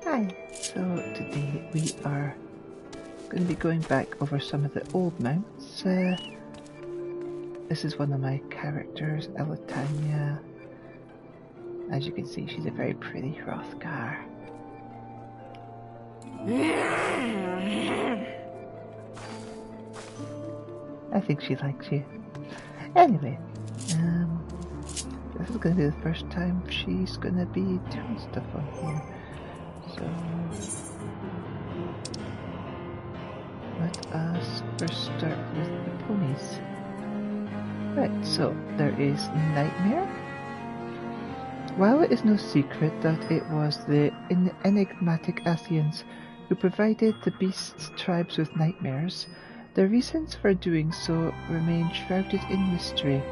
Hi, so today we are going to be going back over some of the old mounts. This is one of my characters, Elita. As you can see, she's a very pretty Hrothgar. I think she likes you. Anyway, this is going to be the first time she's going to be doing stuff on here. So let us first start with the ponies. Right, so there is Nightmare. While it is no secret that it was the enigmatic Ascians who provided the beast's tribes with nightmares, the reasons for doing so remain shrouded in mystery.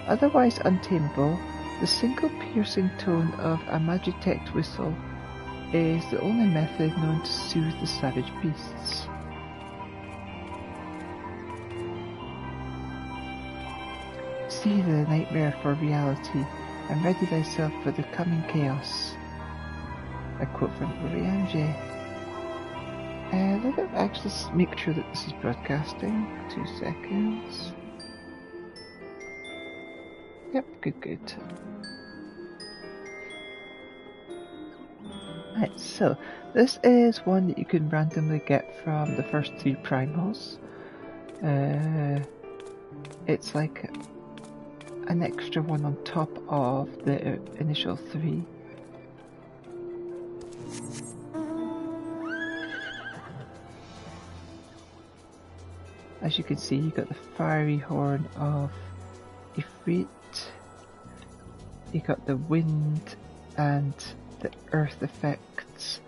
Otherwise untamable, the single piercing tone of a Magitech whistle is the only method known to soothe the savage beasts. See the nightmare for reality, and ready thyself for the coming chaos. A quote from Uriange. Let me actually make sure that this is broadcasting. 2 seconds. Yep, good. Right, so this is one that you can randomly get from the first 3 primals. It's like an extra one on top of the initial 3. As you can see, you got the fiery horn of Ifrit, you got the wind and the earth effects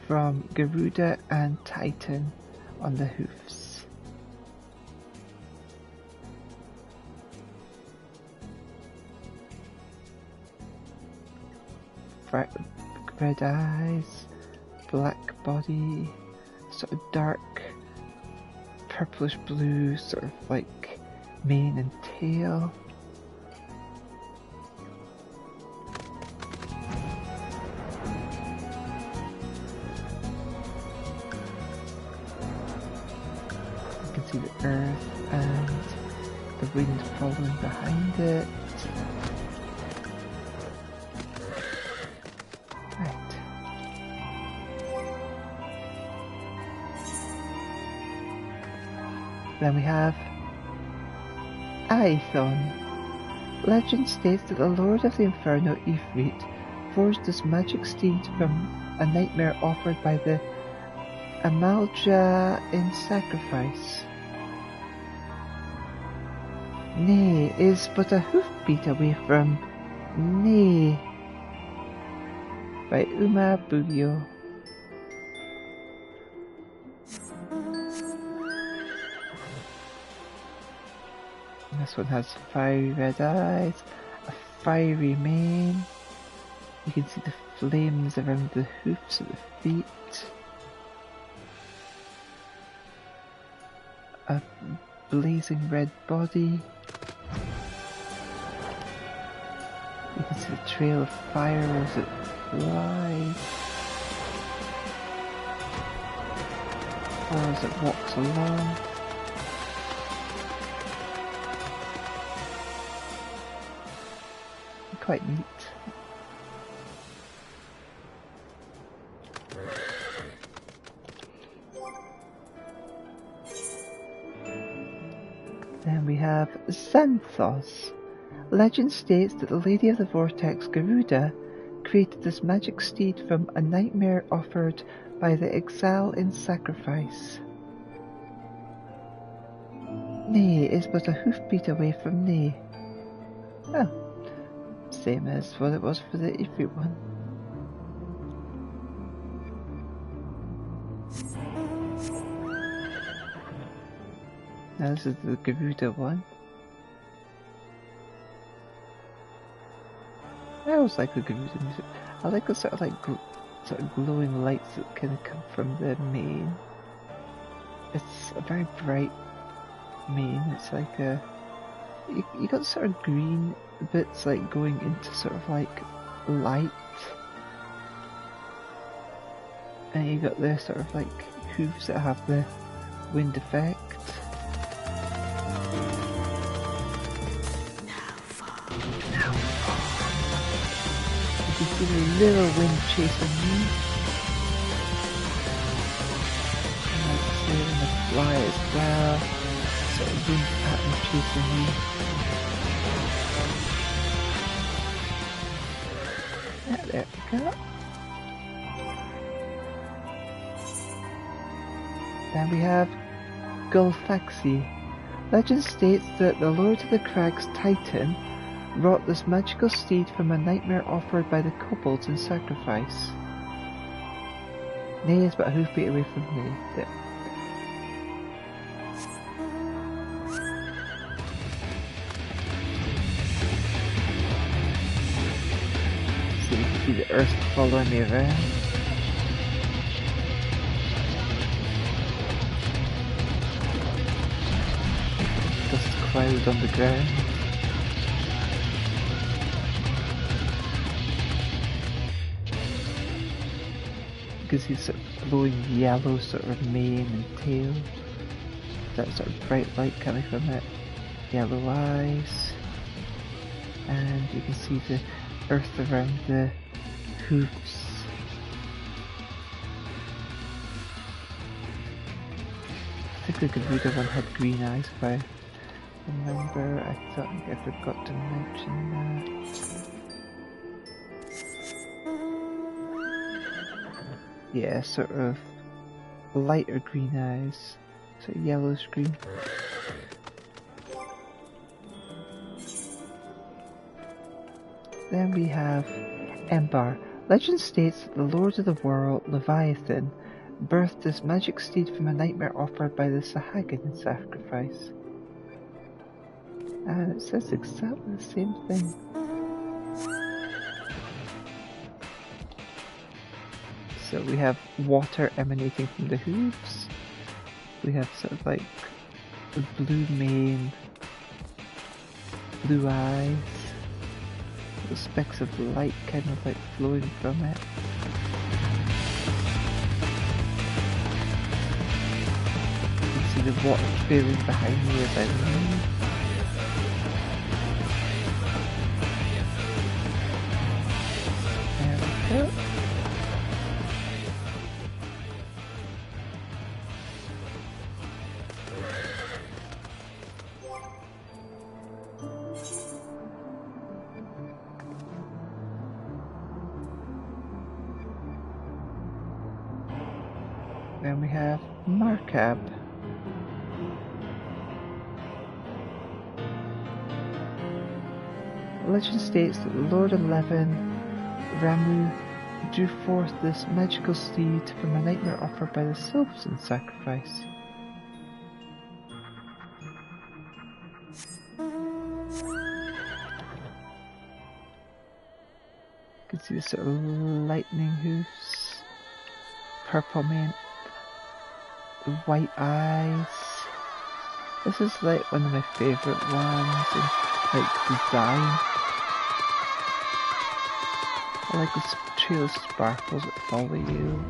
from Garuda and Titan on the hoofs. Red eyes, black body, sort of dark purplish blue, sort of like mane and tail. You can see the earth and the wind following behind it. Then we have Aethon. Legend states that the Lord of the Inferno, Ifrit, forged this magic steed from a nightmare offered by the Amalja in sacrifice. Nay is but a hoofbeat away from Nay by Uma Bugyo. This one has fiery red eyes, a fiery mane. You can see the flames around the hoofs of the feet. A blazing red body. You can see the trail of fire as it flies. Or as it walks along. Quite neat. Then we have Xanthos. Legend states that the Lady of the Vortex, Garuda, created this magic steed from a nightmare offered by the Exile in sacrifice. Nay is but a hoofbeat away from Nay. Oh. Same as what it was for the Ifrit one. Now this is the Garuda one. I always like the Garuda music. I like the sort of glowing lights that kind of come from the mane. It's a very bright mane. It's like a you got sort of green bits like going into sort of like light. And you got the sort of like hooves that have the wind effect. You can see the little wind chasing me. And like I say, when they fly as well, sort of wind pattern chasing me. Yeah, there we go. Then we have Gulfaxi. Legend states that the Lord of the Crags Titan wrought this magical steed from a nightmare offered by the kobolds in sacrifice. Nay is but a hoofbeat away from me. There. So you can see the earth following me around. Cloud on the ground. You can see sort of glowing yellow sort of mane and tail. That sort of bright light coming from it. Yellow eyes. And you can see the earth around the hooves. I think the Garuda one had green eyes if I remember. I think I forgot to mention that. Yeah, sort of lighter green eyes, sort of yellowish green. Then we have Embar. Legend states that the Lord of the World, Leviathan, birthed this magic steed from a nightmare offered by the Sahagin in sacrifice. And it says exactly the same thing. So we have water emanating from the hooves. We have sort of like a blue mane, blue eyes, little specks of light kind of like flowing from it. You can see the water trailing behind me as I move. There we go. Then we have Markab. Legend states that Lord 11, Ramu, drew forth this magical steed from a nightmare offered by the Sylphs in sacrifice. You can see the sort of lightning hoofs, purple mane, white eyes. This is like one of my favourite ones in like design. I like this trail of sparkles that follow you.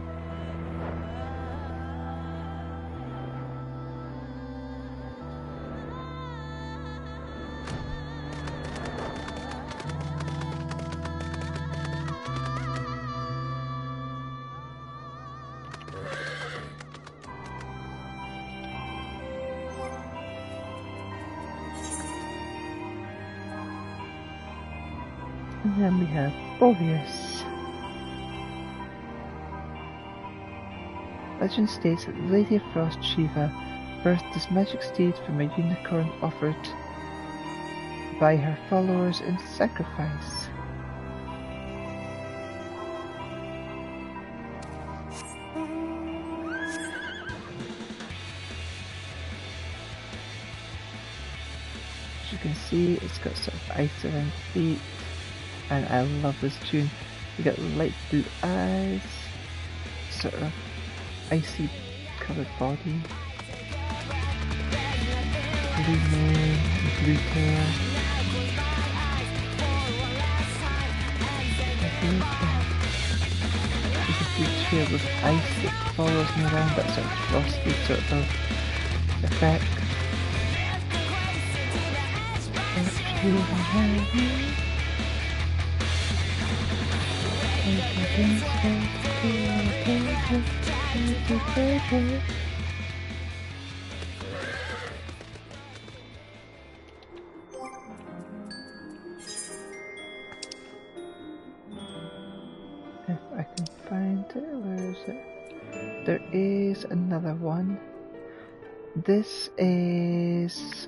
And then we have Boreas. Legend states that the Lady of Frost, Shiva, birthed this magic steed from a unicorn offered by her followers in sacrifice. As you can see, it's got sort of ice around the feet. And I love this tune. You got light blue eyes, sort of icy coloured body, blue mane, blue tail. You can see tails of ice that follows me around, that sort of frosty sort of effect. If I can find it, where is it? There is another one. This is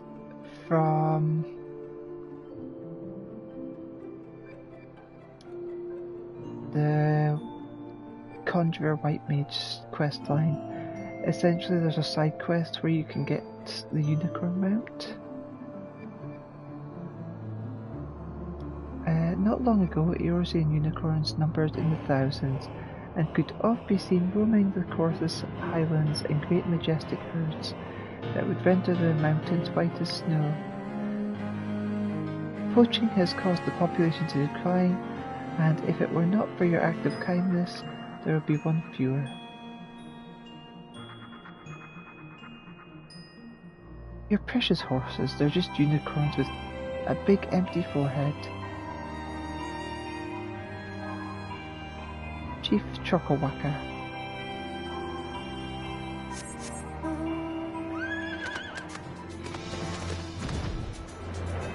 from the Conjurer White Mage questline. Essentially, there's a side quest where you can get the unicorn mount. Not long ago, Eorzean unicorns numbered in the thousands, and could oft be seen roaming the Corthus highlands in great majestic herds that would render the mountains white as snow. Poaching has caused the population to decline, and if it were not for your act of kindness, there would be one fewer. Your precious horses, they're just unicorns with a big empty forehead. Chief Chokawaka.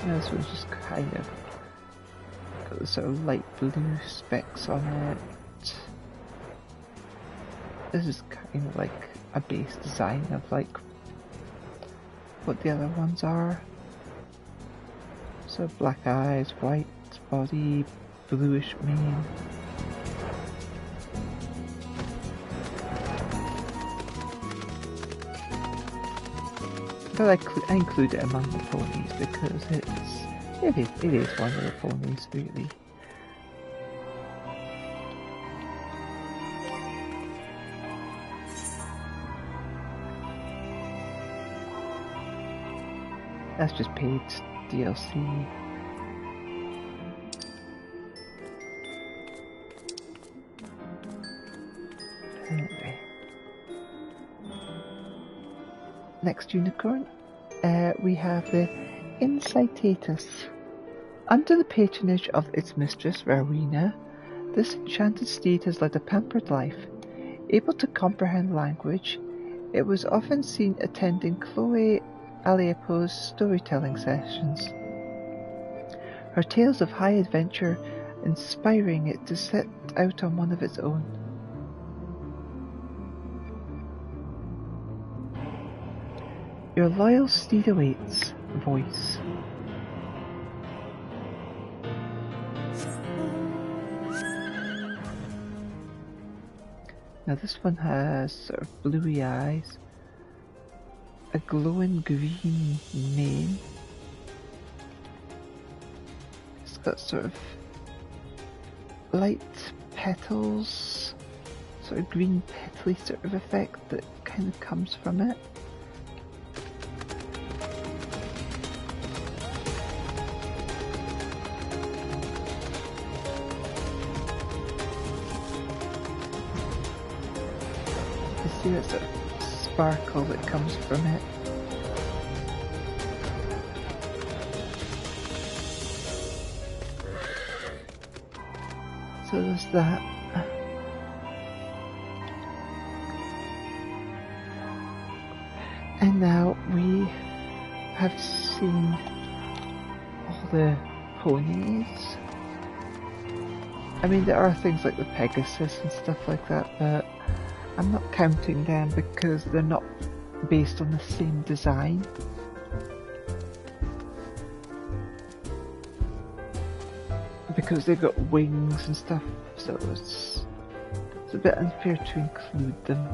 This one's just kind of got the sort of light blue specks on it. This is kind of like a base design of like what the other ones are. So black eyes, white body, bluish mane. But I include it among the ponies because it is one of the ponies, really. That's just paid DLC. Anyway. Next unicorn, we have the Incitatus. Under the patronage of its mistress, Rowena, this enchanted steed has led a pampered life. Able to comprehend language, it was often seen attending Chloe Aleapo's storytelling sessions. Her tales of high adventure inspiring it to set out on one of its own. Your loyal steed awaits. Voice. Now this one has sort of bluey eyes, a glowing green mane. It's got sort of light petals, sort of green petally sort of effect that kind of comes from it. See that sort of sparkle that comes from it. So there's that. And now we have seen all the ponies. I mean, there are things like the Pegasus and stuff like that, but I'm not counting them because they're not based on the same design. Because they've got wings and stuff, so it's a bit unfair to include them.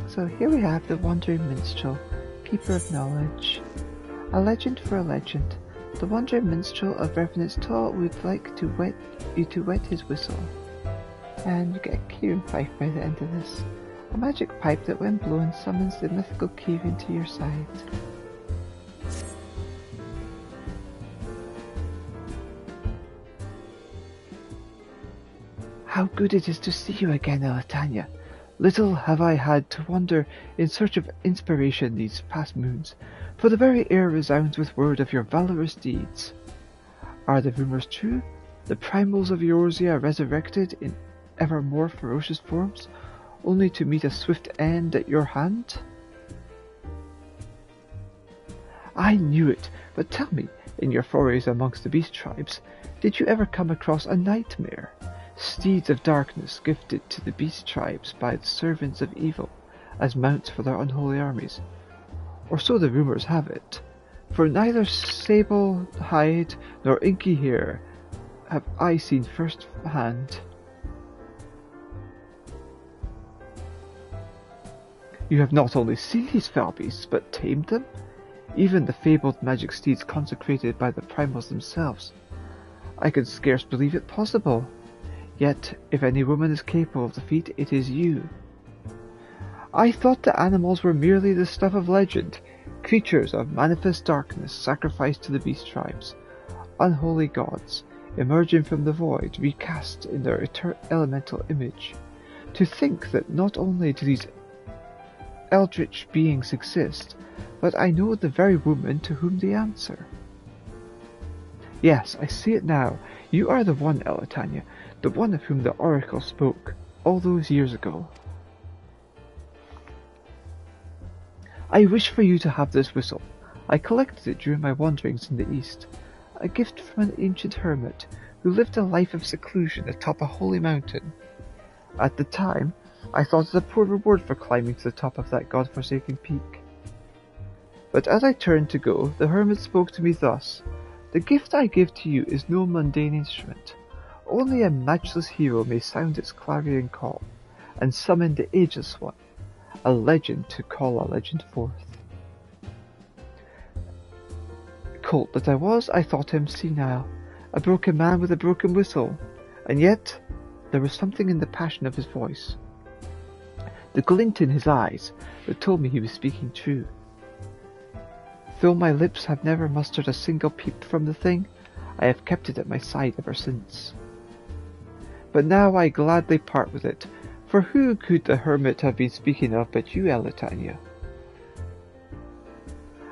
So here we have the Wandering Minstrel, Keeper of Knowledge. A legend for a legend. The wandering minstrel of Revenant's Tall would like to wet his whistle. And you get a Kieran pipe by the end of this. A magic pipe that when blown summons the mythical Kieran to your side. How good it is to see you again, Elitania. Little have I had to wander in search of inspiration these past moons, for the very air resounds with word of your valorous deeds. Are the rumours true? The primals of Eorzea resurrected in ever more ferocious forms, only to meet a swift end at your hand? I knew it, but tell me, in your forays amongst the beast tribes, did you ever come across a nightmare? Steeds of darkness gifted to the beast tribes by the servants of evil, as mounts for their unholy armies. Or so the rumours have it, for neither sable hide nor inky hair have I seen first hand. You have not only seen these fell beasts, but tamed them? Even the fabled magic steeds consecrated by the primals themselves. I could scarce believe it possible. Yet, if any woman is capable of the feat, it is you. I thought the animals were merely the stuff of legend, creatures of manifest darkness sacrificed to the beast tribes, unholy gods, emerging from the void, recast in their elemental image. To think that not only do these eldritch beings exist, but I know the very woman to whom they answer. Yes, I see it now. You are the one, Elitania, the one of whom the oracle spoke, all those years ago. I wish for you to have this whistle. I collected it during my wanderings in the east, a gift from an ancient hermit who lived a life of seclusion atop a holy mountain. At the time, I thought it a poor reward for climbing to the top of that god-forsaken peak. But as I turned to go, the hermit spoke to me thus: "The gift I give to you is no mundane instrument. Only a matchless hero may sound its clarion call, and summon the ageless one, a legend to call a legend forth." Colt that I was, I thought him senile, a broken man with a broken whistle, and yet there was something in the passion of his voice, the glint in his eyes, that told me he was speaking true. Though my lips have never mustered a single peep from the thing, I have kept it at my side ever since. But now I gladly part with it, for who could the hermit have been speaking of but you, Elitania?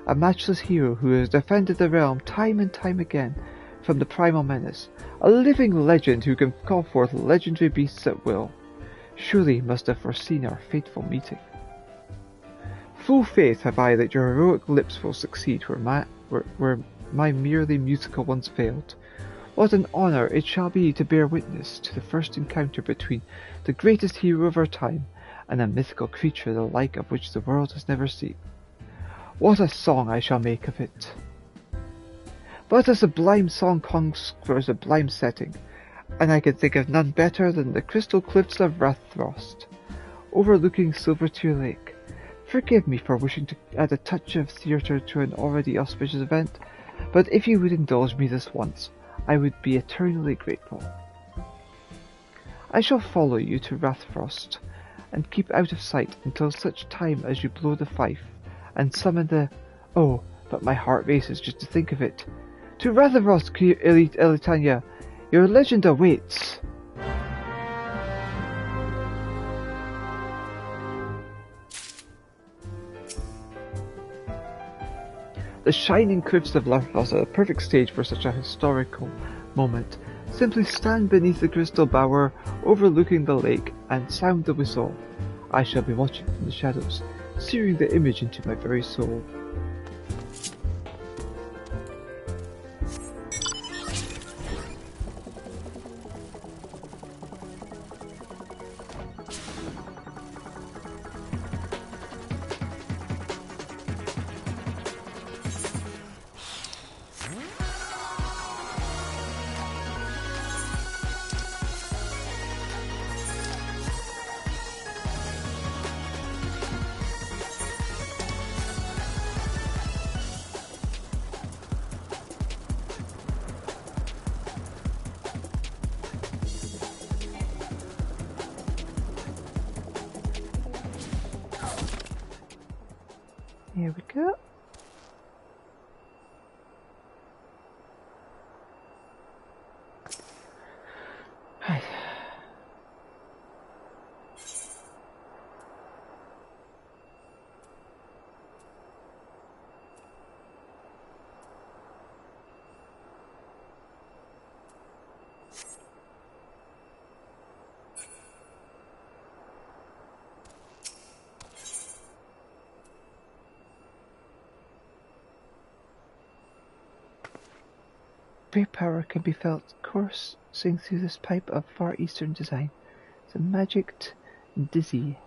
A matchless hero who has defended the realm time and time again from the primal menace, a living legend who can call forth legendary beasts at will. Surely he must have foreseen our fateful meeting. Full faith have I that your heroic lips will succeed where my merely musical ones failed. What an honour it shall be to bear witness to the first encounter between the greatest hero of our time and a mythical creature the like of which the world has never seen. What a song I shall make of it! But a sublime song calls for a sublime setting, and I can think of none better than the crystal cliffs of Rathfrost, overlooking Silvertear Lake. Forgive me for wishing to add a touch of theatre to an already auspicious event, but if you would indulge me this once, I would be eternally grateful. I shall follow you to Rathfrost, and keep out of sight until such time as you blow the fife, and summon the... Oh, but my heart races just to think of it. To Rathfrost, Elitania, your legend awaits! The shining cliffs of Rathfrost are the perfect stage for such a historical moment. Simply stand beneath the crystal bower overlooking the lake and sound the whistle. I shall be watching from the shadows, searing the image into my very soul. Here we go. Right. great power can be felt coursing through this pipe of Far Eastern design. It's a magicked dizzy.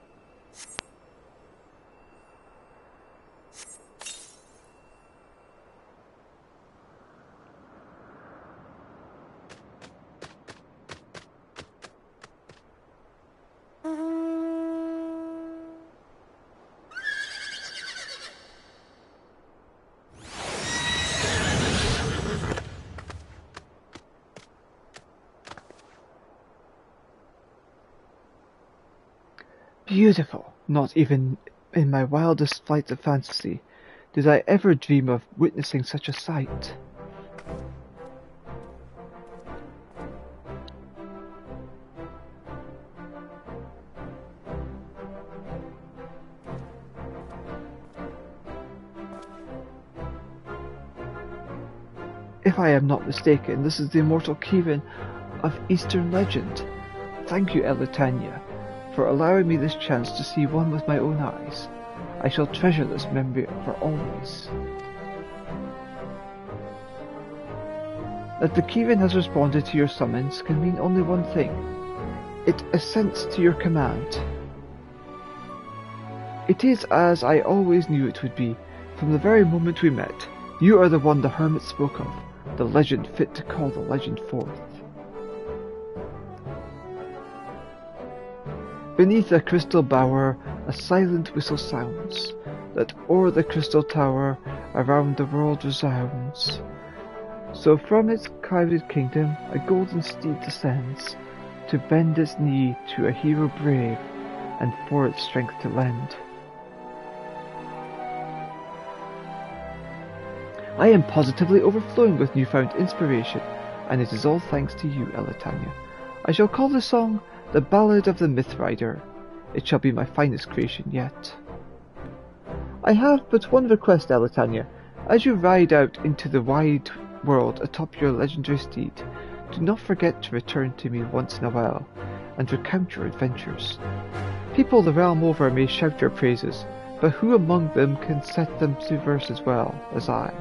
Beautiful! Not even in my wildest flights of fantasy did I ever dream of witnessing such a sight. If I am not mistaken, this is the immortal Kieran of Eastern legend. Thank you, Elita, for allowing me this chance to see one with my own eyes. I shall treasure this memory for always. That the Kieran has responded to your summons can mean only one thing. It assents to your command. It is as I always knew it would be. From the very moment we met, you are the one the hermit spoke of, the legend fit to call the legend forth. Beneath a crystal bower, a silent whistle sounds, that o'er the crystal tower around the world resounds. So from its clouded kingdom a golden steed descends, to bend its knee to a hero brave, and for its strength to lend. I am positively overflowing with newfound inspiration, and it is all thanks to you, Elita. I shall call the song The Ballad of the Myth Rider. It shall be my finest creation yet. I have but one request, Elita. As you ride out into the wide world atop your legendary steed, do not forget to return to me once in a while, and recount your adventures. People the realm over may shout your praises, but who among them can set them to verse as well as I?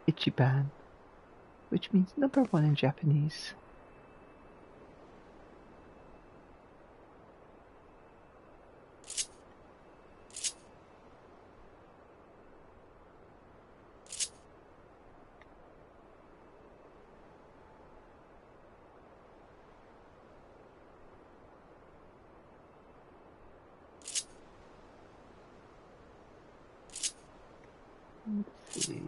Ichiban, which means number one in Japanese. Let's see.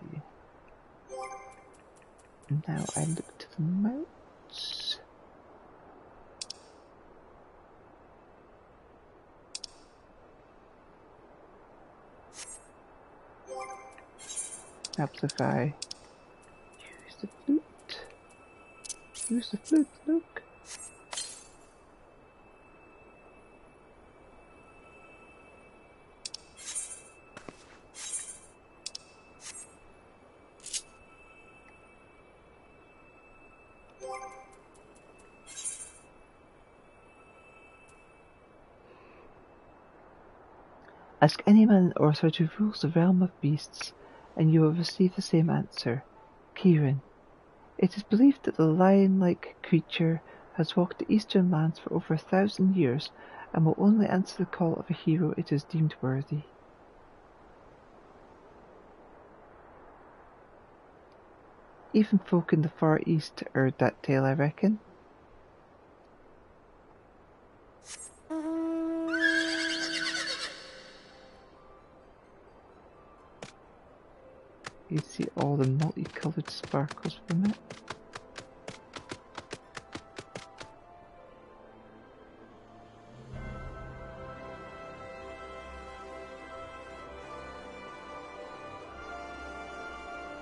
Now I look to the mounts. Amplify. Use the flute. Use the flute, look. Ask any man in Orthrod who rules the realm of beasts, and you will receive the same answer. Kieran. It is believed that the lion-like creature has walked the eastern lands for over 1,000 years, and will only answer the call of a hero it is deemed worthy. Even folk in the Far East heard that tale, I reckon. You see all the multicolored sparkles from it.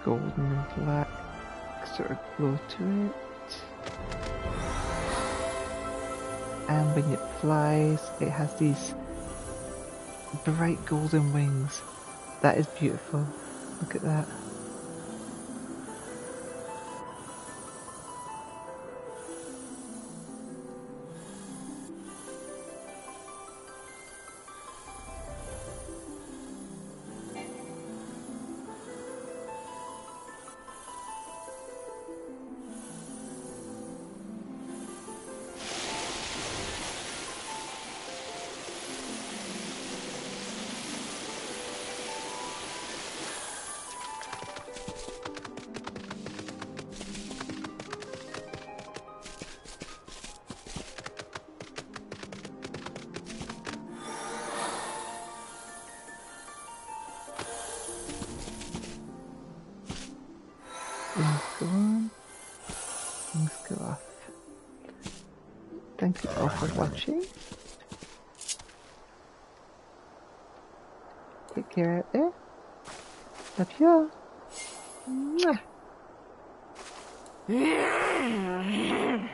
Golden and black sort of glow to it. And when it flies, it has these bright golden wings That is beautiful. Look at that. Things go on, things go off. Thank you all for watching. Take care out there. Love you all. Mwah.